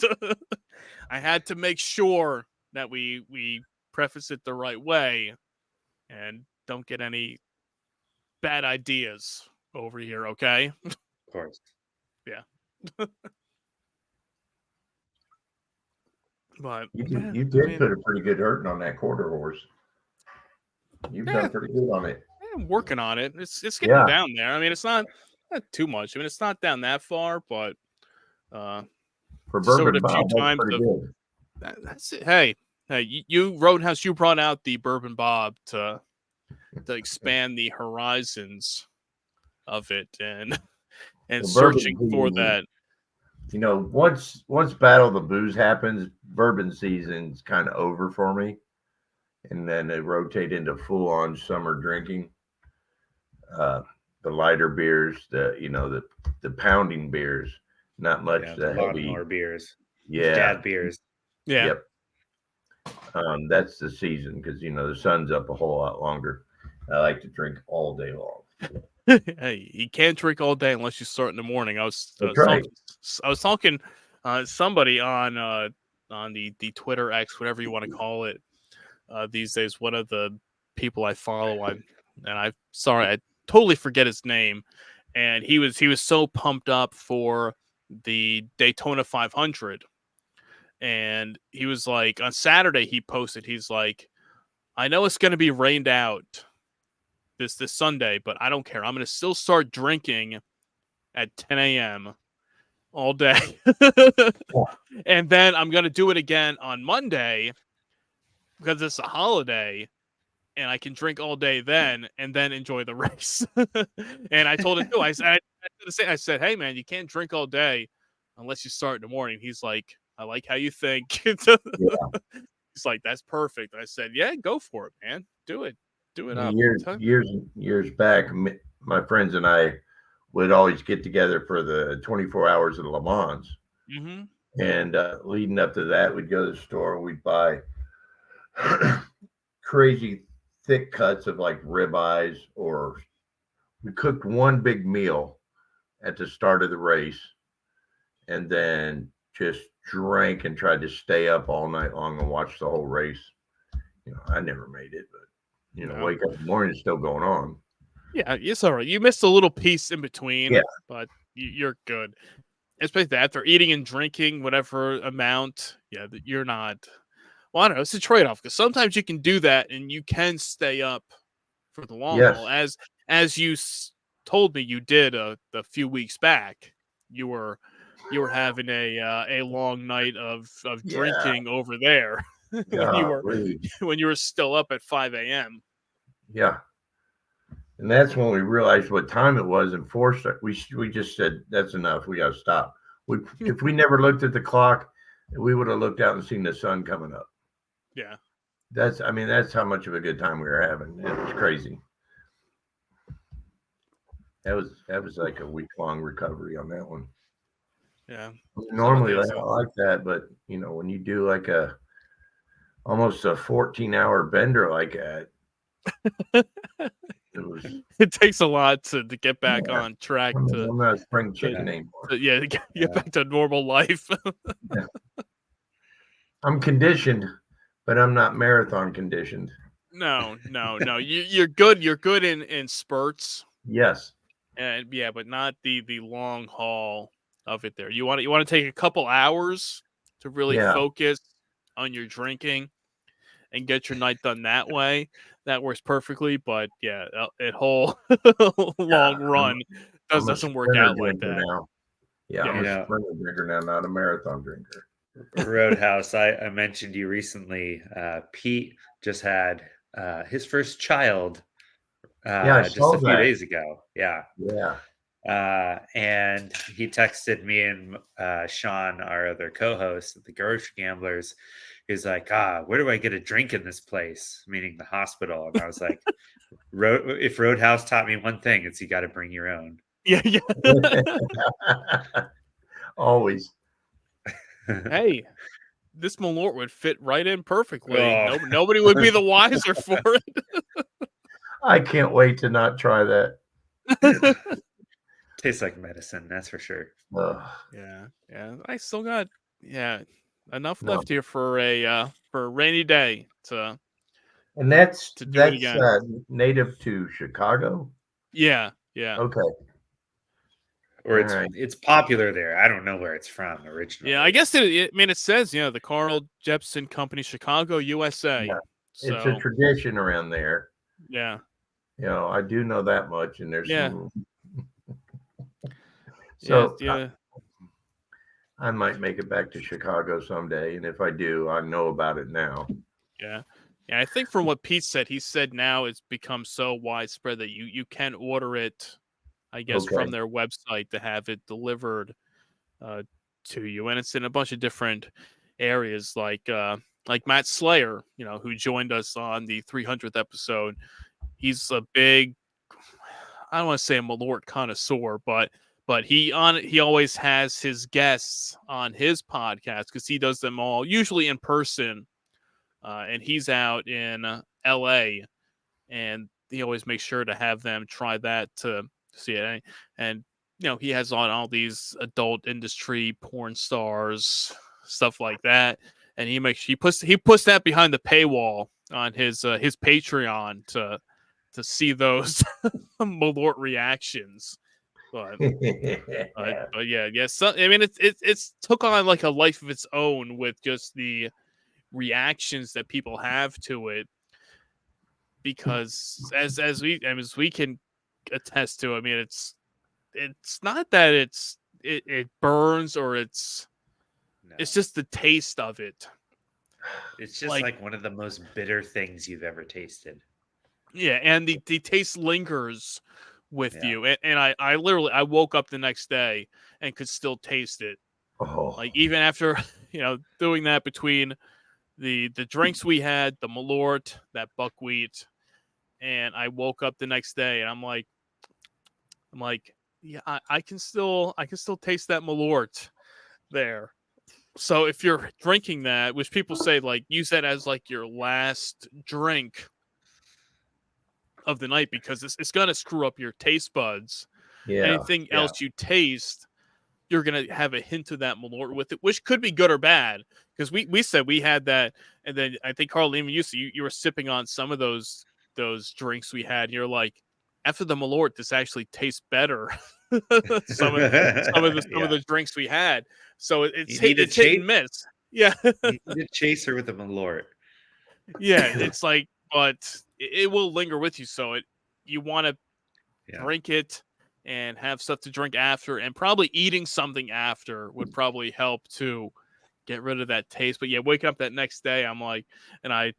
I had to make sure that we preface it the right way and don't get any bad ideas over here, okay? Of course. Yeah. But you did put a pretty good hurting on that quarter horse. You've done pretty good on it. I'm working on it. It's getting down there. I mean, it's not too much. I mean, it's not down that far, but for Bourbon Bob, that's pretty good. That's it. Hey, you Roadhouse, you brought out the Bourbon Bob to expand the horizons of it and searching for that. Once Battle of the Booze happens, bourbon season's kind of over for me, and then they rotate into full-on summer drinking. The lighter beers, the pounding beers, not much the heavy more beers. Yeah, dad beers. Yeah. Yep. That's the season because the sun's up a whole lot longer. I like to drink all day long. Hey, you can't drink all day unless you start in the morning. I was talking somebody on the Twitter X, whatever you want to call it, these days. One of the people I follow I totally forget his name, and he was so pumped up for the Daytona 500, and he was like, on Saturday he posted, he's like, I know it's going to be rained out this Sunday, but I don't care. I'm going to still start drinking at 10 a.m. all day. And then I'm going to do it again on Monday because it's a holiday and I can drink all day then and then enjoy the race. And I told him, too, I said, hey, man, you can't drink all day unless you start in the morning. He's like, I like how you think. He's like, that's perfect. I said, yeah, go for it, man. Do it. Do it up. Years back, my friends and I would always get together for the 24 hours of Le Mans. Mm-hmm. And leading up to that, we'd go to the store, we'd buy crazy thick cuts of like ribeyes, or we cooked one big meal at the start of the race and then just drank and tried to stay up all night long and watch the whole race. I never made it, but wake up in the morning, it's still going on. Yeah, it's all right. You missed a little piece in between, but you're good. Especially after eating and drinking whatever amount, you're not. Well, I don't know. It's a trade-off because sometimes you can do that and you can stay up for the long haul. As you told me you did a few weeks back, you were having a long night of drinking over there when you were still up at 5 a.m. Yeah. And that's when we realized what time it was and forced it. We just said, that's enough. We got to stop. If we never looked at the clock, we would have looked out and seen the sun coming up. Yeah. that's how much of a good time we were having. It was crazy. That was like a week-long recovery on that one. Yeah. Normally I like that, but when you do like almost a 14-hour bender like that, it takes a lot to get back on track. I'm not a spring chicken anymore. To get back to normal life. Yeah. I'm conditioned, but I'm not marathon conditioned. No. You're good. You're good in spurts. Yes. And but not the long haul of it there. You want to take a couple hours to really focus on your drinking and get your night done that way. That works perfectly. But a whole long run doesn't work out like that. Now. Yeah, I'm a sprinter drinker now, not a marathon drinker. Roadhouse, I mentioned you recently. Pete just had his first child just a few days ago. Yeah. And he texted me and Sean, our other co-host at the Grocery Gamblers. He's like, where do I get a drink in this place? Meaning the hospital. And I was like, if Roadhouse taught me one thing, it's you got to bring your own. Yeah. Always. Hey, this Malort would fit right in perfectly. Oh. Nobody would be the wiser for it. I can't wait to not try that. Tastes like medicine, that's for sure. Yeah. I still got enough left here for a rainy day to. And that's native to Chicago. Yeah. Okay. Or it's popular there. I don't know where it's from originally. Yeah, I guess it says the Carl Jepson Company, Chicago, USA. Yeah. So, it's a tradition around there. Yeah. I do know that much, and there's some. So I might make it back to Chicago someday, and if I do, I know about it now. Yeah. I think from what Pete said, he said now it's become so widespread that you can order it, I guess, from their website to have it delivered to you, and it's in a bunch of different areas, like Matt Slayer, who joined us on the 300th episode. He's a big, I don't want to say a Malort connoisseur, but he always has his guests on his podcast because he does them all usually in person, and he's out in L.A. and he always makes sure to have them try that to see it. And he has on all these adult industry porn stars, stuff like that, and he puts that behind the paywall on his Patreon to see those Malort reactions. But so, I mean, it's took on like a life of its own with just the reactions that people have to it, because as we can attest to, I mean, it's not that it burns or it's just the taste of it. It's just like one of the most bitter things you've ever tasted. Yeah, and the taste lingers with you, and I literally woke up the next day and could still taste it. Like even after doing that, between the drinks we had, the Malort, that buckwheat, and I woke up the next day and I'm like, yeah, I can still taste that Malort there. So if you're drinking that, which people say like use that as like your last drink of the night, because it's gonna screw up your taste buds. Anything else you taste, you're gonna have a hint of that Malort with it, which could be good or bad. Because we said we had that, and then I think Carlin, you were sipping on some of those drinks we had. And you're like, after the Malort, this actually tastes better. some of the drinks we had. So it's hit and miss. Yeah, you need a chaser with a Malort. Yeah, it's like, but it will linger with you. So you want to drink it and have stuff to drink after, and probably eating something after would probably help to get rid of that taste. But waking up that next day, I'm like, and I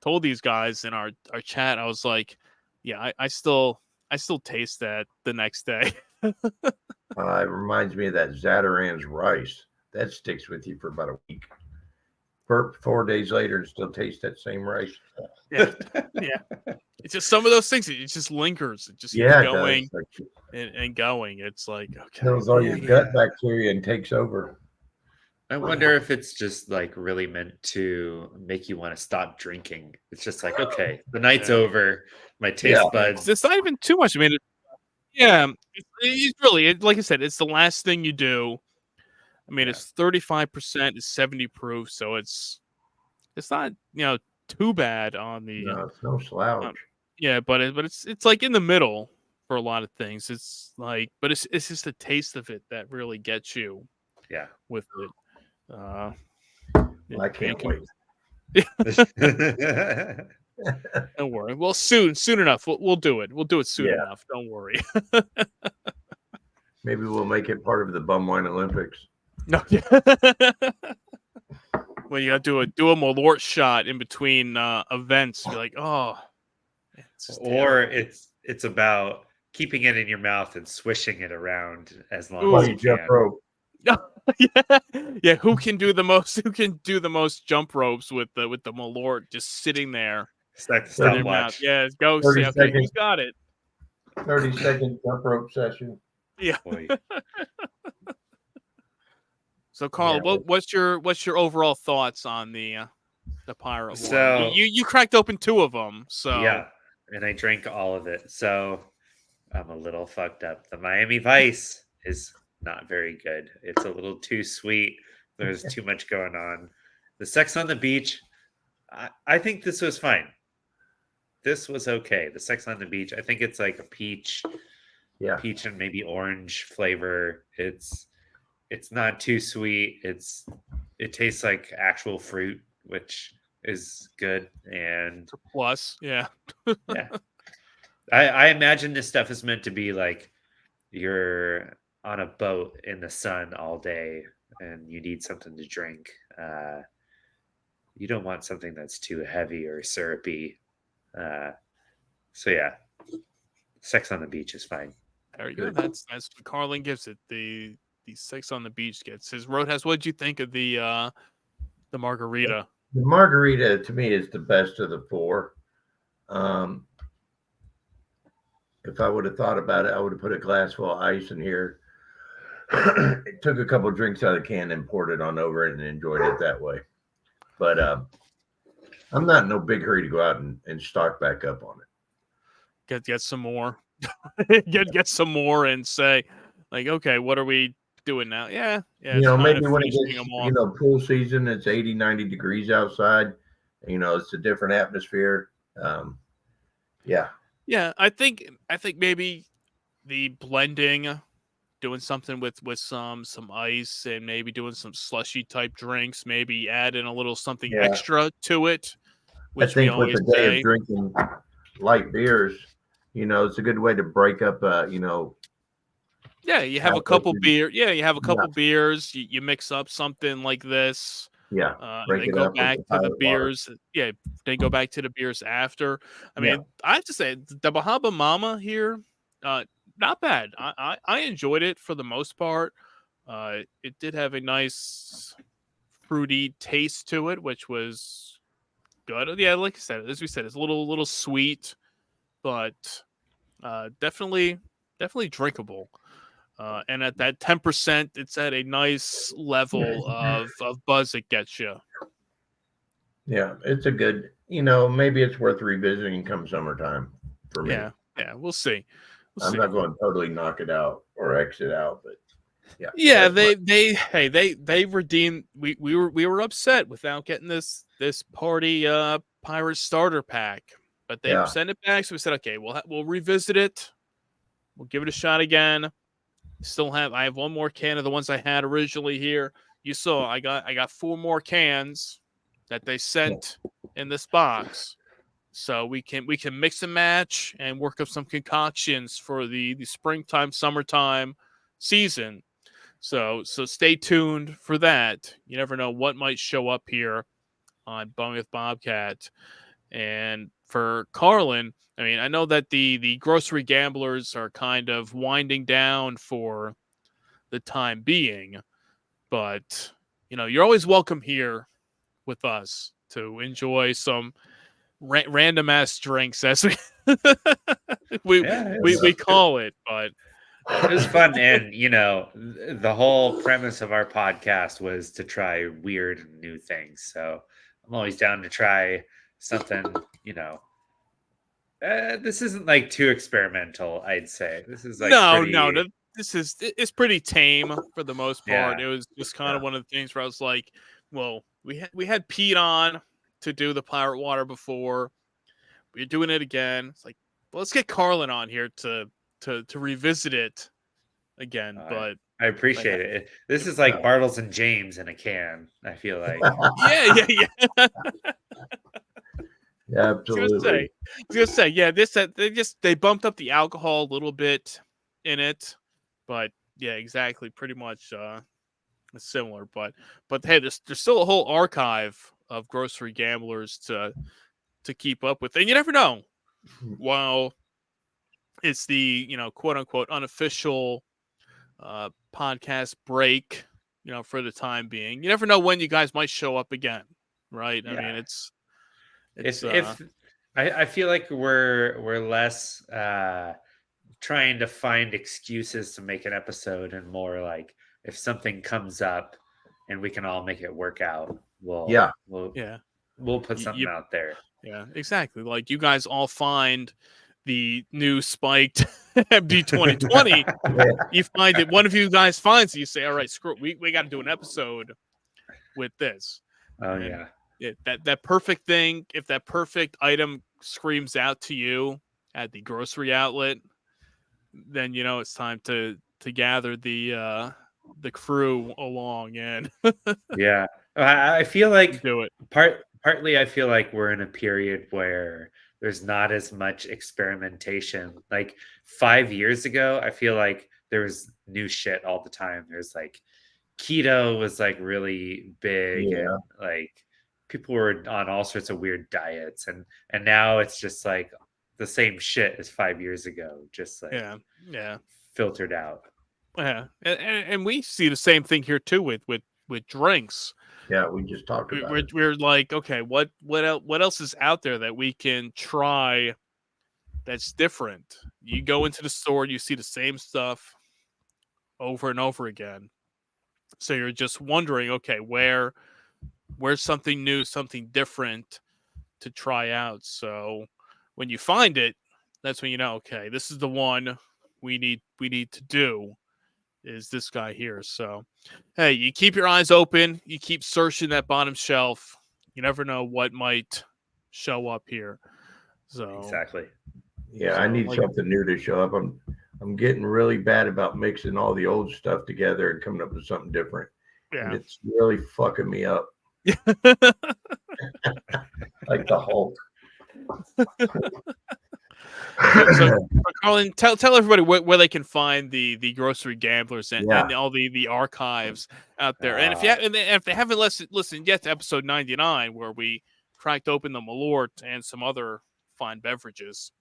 told these guys in our chat, I was like, I still taste that the next day. It reminds me of that Zatarain's rice that sticks with you for about a week. burp 4 days later and still taste that same rice. Yeah, yeah. It's just some of those things. It just lingers. It just keeps Yeah, it going does. Like, and going. It's like, okay, kills all your man. gut bacteria and takes over. I wonder if it's just like really meant to make you want to stop drinking. It's just like, okay, the night's Yeah. over. My taste Yeah. buds. It's not even too much. I mean, yeah, it's really, like I said, it's the last thing you do. I mean, Yeah. it's 35%, it's 70 proof, so it's not too bad on the No, it's no slouch. yeah, but it's like in the middle for a lot of things. It's like, but it's just the taste of it that really gets you Yeah. with it. I can't wait. Don't worry. Well, soon enough, we'll do it. We'll do it soon Yeah. enough. Don't worry. Maybe we'll make it part of the Bum Wine Olympics. No. Well, you got to do a Malort shot in between events. Be like, oh. Or it's about keeping it in your mouth and swishing it around as long While as you you jump can. rope. Yeah. Who can do the most? Who can do the most jump ropes with the Malort just sitting there in their mouth? Stopwatch. Yeah, go 30 see. Okay, you seconds. got it. 30-second jump rope session. Yeah. Boy. So, Carl, Yeah. what's your overall thoughts on the pirate So- one? You cracked open 2 of them. So Yeah, and I drank all of it. So I'm a little fucked up. The Miami Vice is not very good. It's a little too sweet. There's too much going on. The Sex on the Beach, I think this was fine. This was okay. The Sex on the Beach, I think it's like a peach and maybe orange flavor. It's not too sweet. It tastes like actual fruit, which is good. And plus, yeah. yeah, I imagine this stuff is meant to be like you're on a boat in the sun all day and you need something to drink. You don't want something that's too heavy or syrupy. So yeah, Sex on the Beach is fine. There you go. That's what Carlin gives it. The Sex on the Beach gets his Roadhouse. What did you think of the margarita? The margarita to me is the best of the 4. If I would have thought about it, I would have put a glass full of ice in here. Took a couple of drinks out of the can and poured it on over it and enjoyed it that way. But I'm not in no big hurry to go out and stock back up on it. Get some more. get some more and say, like, okay, what are we doing now? Yeah. Maybe when it finishing gets, them off. pool season, it's 80, 90 degrees outside. It's a different atmosphere. Yeah. Yeah, I think maybe the blending, doing something with some ice and maybe doing some slushy type drinks, maybe add in a little something Yeah. extra to it, I which we think with always the day say. of drinking light beers, it's a good way to break up, Yeah, you have a couple beer. Yeah, you have a couple beers. You mix up something like this. Yeah, and break then it go up with back the to the pilot water. beers. Yeah, then go back to the beers after. I mean, I have to say the Bahama Mama here, not bad. I enjoyed it for the most part. It did have a nice fruity taste to it, which was good. Yeah, like I said, as we said, it's a little sweet, but definitely drinkable. And at that 10%, it's at a nice level of buzz it gets you. Yeah, it's a good, maybe it's worth revisiting come summertime for me. Yeah, we'll see. I'm not going to totally knock it out or exit out, but yeah. Yeah, they redeemed. We were upset without getting this party pirate starter pack, but they sent it back. So we said, okay, we'll revisit it. We'll give it a shot again. I have one more can of the ones I had originally here. You saw I got 4 more cans that they sent in this box. So we can mix and match and work up some concoctions for the springtime, summertime season. So stay tuned for that. You never know what might show up here on Bung with Bobcat. And for Carlin, I mean, I know that the grocery gamblers are kind of winding down for the time being, but you're always welcome here with us to enjoy some random ass drinks, as we call it. But it was fun, and the whole premise of our podcast was to try weird and new things. So I'm always down to try something. This isn't like too experimental. I'd say this is like no, it's pretty tame for the most part. Yeah. It was just kind of one of the things where I was like, well, we had Pete on to do the pirate water before. We're doing it again. It's like, well, let's get Carlin on here to revisit it again. But I appreciate it. This is like Bartles and James in a can, I feel like. Yeah. Yeah, absolutely. I was gonna say, yeah, they bumped up the alcohol a little bit in it, but yeah, exactly, pretty much similar. But hey, there's still a whole archive of grocery gamblers to keep up with, and you never know. While it's the quote unquote unofficial podcast break, for the time being, you never know when you guys might show up again, right? Yeah. I mean, it's if I feel like we're less trying to find excuses to make an episode, and more like if something comes up and we can all make it work out, we'll put something out there. Yeah, exactly. Like you guys all find the new spiked MD 2020. You find it. One of you guys finds it. You say, "All right, screw it. We got to do an episode with this." Oh, and that perfect thing. If that perfect item screams out to you at the grocery outlet, then it's time to gather the crew along and yeah. I feel like do it. Partly I feel like we're in a period where there's not as much experimentation. Like 5 years ago, I feel like there was new shit all the time. There's like keto was like really big, and like people were on all sorts of weird diets, and now it's just like the same shit as 5 years ago, just like filtered out. Yeah, and we see the same thing here too with drinks. Yeah, we just talked about it. We're like, okay, what else is out there that we can try that's different? You go into the store, you see the same stuff over and over again. So you're just wondering, okay, where's something new, something different to try out? So when you find it, that's when you know, okay, this is the one we need to do. Is this guy here? So, hey, you keep your eyes open. You keep searching that bottom shelf. You never know what might show up here. So exactly. Yeah, I need something new to show up. I'm getting really bad about mixing all the old stuff together and coming up with something different. Yeah, and it's really fucking me up. Like the Hulk. So Carlin, tell everybody where they can find the grocery gamblers and all the archives out there. And if they haven't listened yet to episode 99, where we cracked open the Malort and some other fine beverages.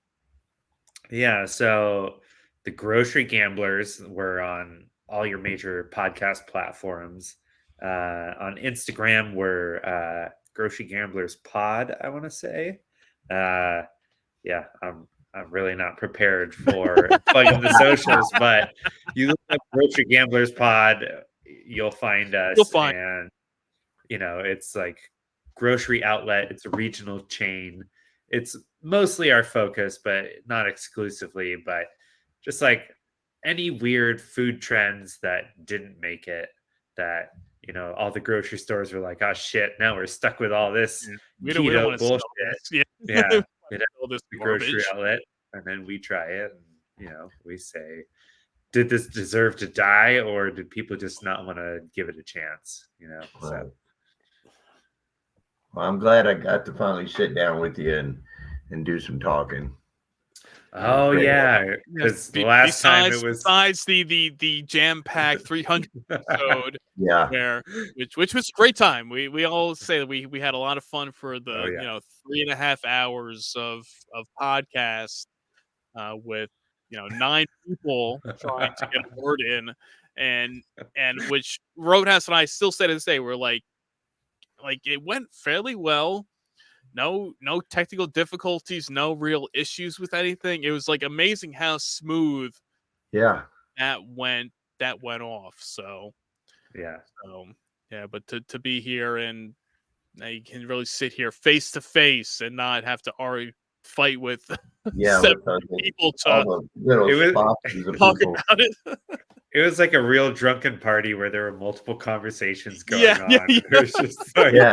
Yeah, so the grocery gamblers were on all your major podcast platforms. On Instagram, we're Grocery Gamblers Pod, I want to say. Yeah, I'm really not prepared for plugging the socials, but you look up Grocery Gamblers Pod, you'll find us. And it's like grocery outlet. It's a regional chain. It's mostly our focus, but not exclusively. But just like any weird food trends that didn't make it, that all the grocery stores were like, oh shit, now we're stuck with all this keto bullshit. Yeah. The grocery outlet, and then we try it, and we say, did this deserve to die, or did people just not want to give it a chance? So well, I'm glad I got to finally sit down with you and do some talking. Oh yeah, because the last time it was besides the jam-packed 300 episode, yeah, which was a great time. We all say that we had a lot of fun for the 3.5 hours of podcast with 9 people trying to get a word in, and which Roadhouse and I still say to this day, we're like, like it went fairly well. No technical difficulties, no real issues with anything. It was like amazing how smooth Yeah. that went off. So Yeah. yeah, but to be here and now you can really sit here face to face and not have to already fight with Yeah, 7 with people all to the little It was- spots of talk people. about it. It was like a real drunken party where there were multiple conversations going Yeah, on. yeah, yeah. It was just like, Yeah,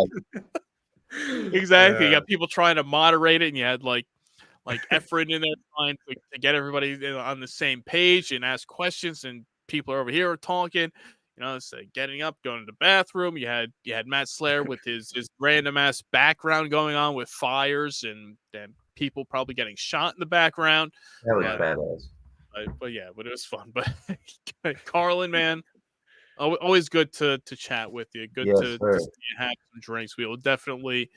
Exactly. You got people trying to moderate it, and you had like Efren in there trying to get everybody on the same page and ask questions, and people over here are talking. You know, it's getting up, going to the bathroom. You had Matt Slayer with his random ass background going on with fires and people probably getting shot in the background. that was But, badass. but yeah, but it was fun. But Carlin, man, always good to chat with you. Good Yes, to sir. see you have some drinks. We will definitely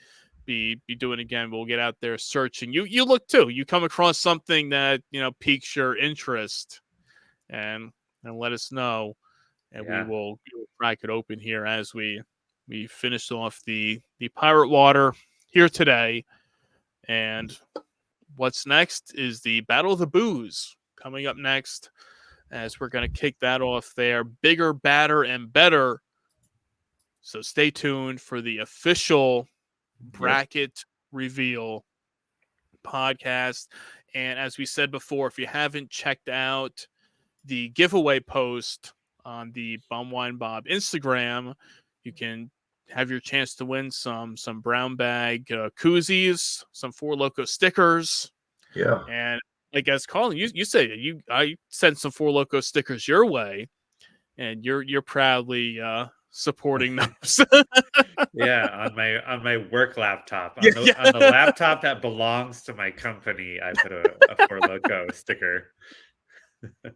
be doing it again. We'll get out there searching. You look too. You come across something that piques your interest, and let us know, and we yeah, will crack it open here as we finish off the pirate water here today. And what's next is the Battle of the Booze coming up next, as we're going to kick that off there. Bigger, badder, and better. So stay tuned for the official bracket reveal podcast. And as we said before, if you haven't checked out the giveaway post on the Bumwine Bob Instagram, you can have your chance to win some brown bag koozies, some Four Loko stickers, Yeah. and I guess Carlin, you said I sent some Four Loko stickers your way, and you're proudly supporting those. yeah. On my work laptop, Yeah, on the laptop that belongs to my company, I put a Four Loko sticker.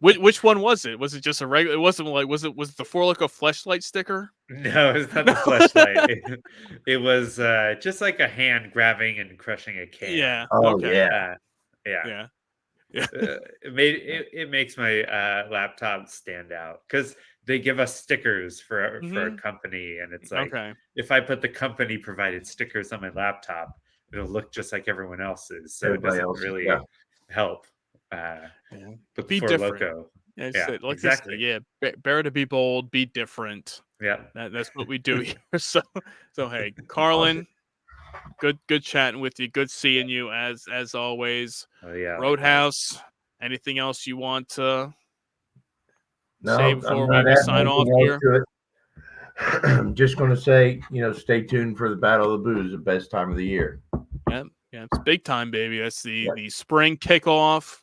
Which one was it? Was it just a regular? It wasn't like was it the Four Loko fleshlight sticker? No, it's not the flashlight. It was just like a hand grabbing and crushing a can. Yeah. Oh Okay. yeah. Yeah. Yeah. It makes my laptop stand out because they give us stickers for our Mhm. company, and it's like Okay. if I put the company provided stickers on my laptop, it'll look just like everyone else's, so Everybody it doesn't else. really Yeah. help. Yeah. But the Be Four different. Loko, Yeah, yeah, like they say, exactly, yeah. Better to be bold, be different. yeah, That's what we do here. So hey, Awesome. Carlin, good chatting with you. Good seeing you as always. oh yeah. Roadhouse. Anything else you want to say No, before I'm not we adding sign off anything else here? to it. I'm just going to say, stay tuned for the Battle of the Booze, the best time of the year. Yeah, it's big time, baby. That's the Yep. the spring kickoff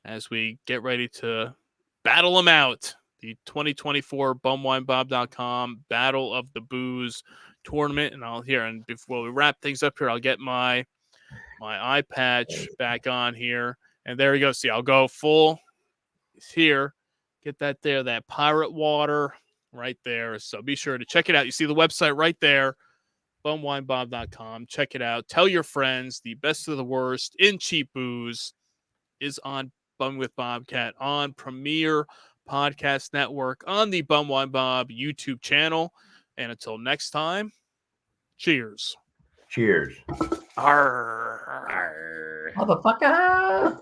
as we get ready to battle them out. The 2024 bumwinebob.com Battle of the Booze tournament, and before we wrap things up here, I'll get my eye patch back on here, and there you go. See, I'll go full here. Get that there, that pirate water right there. So be sure to check it out. You see the website right there, bumwinebob.com. Check it out. Tell your friends the best of the worst in cheap booze is on Bum with Bobcat on Premier Podcast Network on the Bumwine Bob YouTube channel. And until next time, cheers. Cheers. Arr. Arr. Motherfucker.